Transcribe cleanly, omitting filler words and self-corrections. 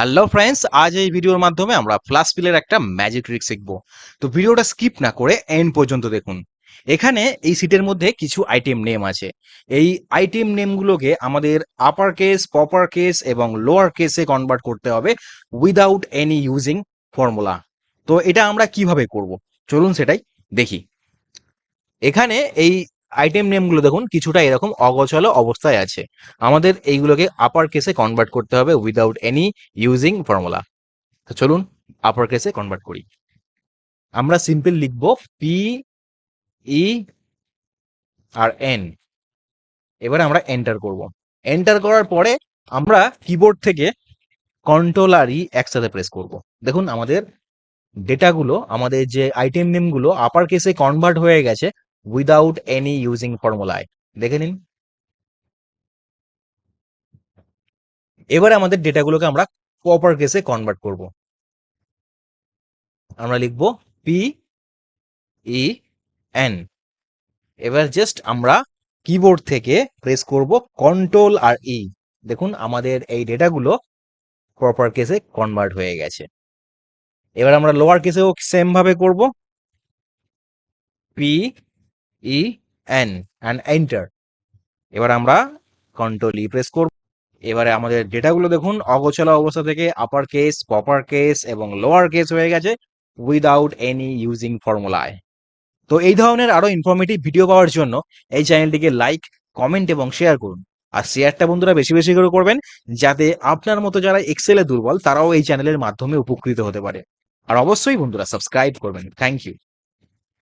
Hello friends, আজ এই ভিডিওর মাধ্যমে আমরা ফ্লাশ ফিলের একটা ম্যাজিক ট্রিক শিখব। তো ভিডিওটা স্কিপ না করে এন্ড পর্যন্ত দেখুন। এখানে এই সিটের মধ্যে কিছু আইটেম নেম আছে। এই আইটেম নেমগুলোকে আমাদের আপার কেস, প্রপার কেস এবং লোয়ার কেসে কনভার্ট করতে হবে উইদাউট এনি ইউজিং ফর্মুলা। তো এটা আমরা কিভাবে করব, চলুন সেটাই দেখি। এখানে এই আইটেম নেমগুলো দেখুন কিছুটা এরকম অগোছালো অবস্থায় আছে। আমাদের এইগুলোকে আপার কেসে কনভার্ট করতে হবে উইদাউট এনি ইউজিং ফর্মুলা। তো চলুন আপার কেসে কনভার্ট করি। আমরা সিম্পল লিখব পি ই আর এন। এবারে আমরা এন্টার করব। এন্টার করার পরে আমরা কিবোর্ড থেকে কন্ট্রোল আর ই একসাথে প্রেস করব। দেখুন আমাদের ডেটাগুলো, আমাদের যে আইটেম নেমগুলো আপার কেসে কনভার্ট হয়ে গেছে উইদাউট এনি ইউজিং ফর্মুলায়। দেখে নিন। এবারে আমাদের ডেটাগুলোকে আমরা প্রপার কেসে কনভার্ট করব। আমরা লিখব পি ই এন। এবার জাস্ট আমরা কিবোর্ড থেকে প্রেস করব কন্ট্রোল আর ই। দেখুন আমাদের এই ডেটাগুলো প্রপার কেসে কনভার্ট হয়ে গেছে। এবার আমরা লোয়ার কেসেও সেম ভাবে করব, P E N and enter. এবার আমরা কন্ট্রোল ই প্রেস করব। এবারে আমাদের ডেটাগুলো দেখুন অগোছালো অবস্থা থেকে আপার কেস, প্রপার কেস এবং লোয়ার কেস হয়ে গেছে উইদাউট এনি ইউজিং ফর্মুলায়। তো এই ধরনের আরো ইনফরমেটিভ ভিডিও পাওয়ার জন্য এই চ্যানেলটিকে লাইক, কমেন্ট এবং শেয়ার করুন। আর শেয়ারটা বন্ধুরা বেশি বেশি করে করবেন, যাতে আপনার মতো যারা এক্সেলে দুর্বল তারাও এই চ্যানেলের মাধ্যমে উপকৃত হতে পারে। আর অবশ্যই বন্ধুরা সাবস্ক্রাইব করবেন। Thank you.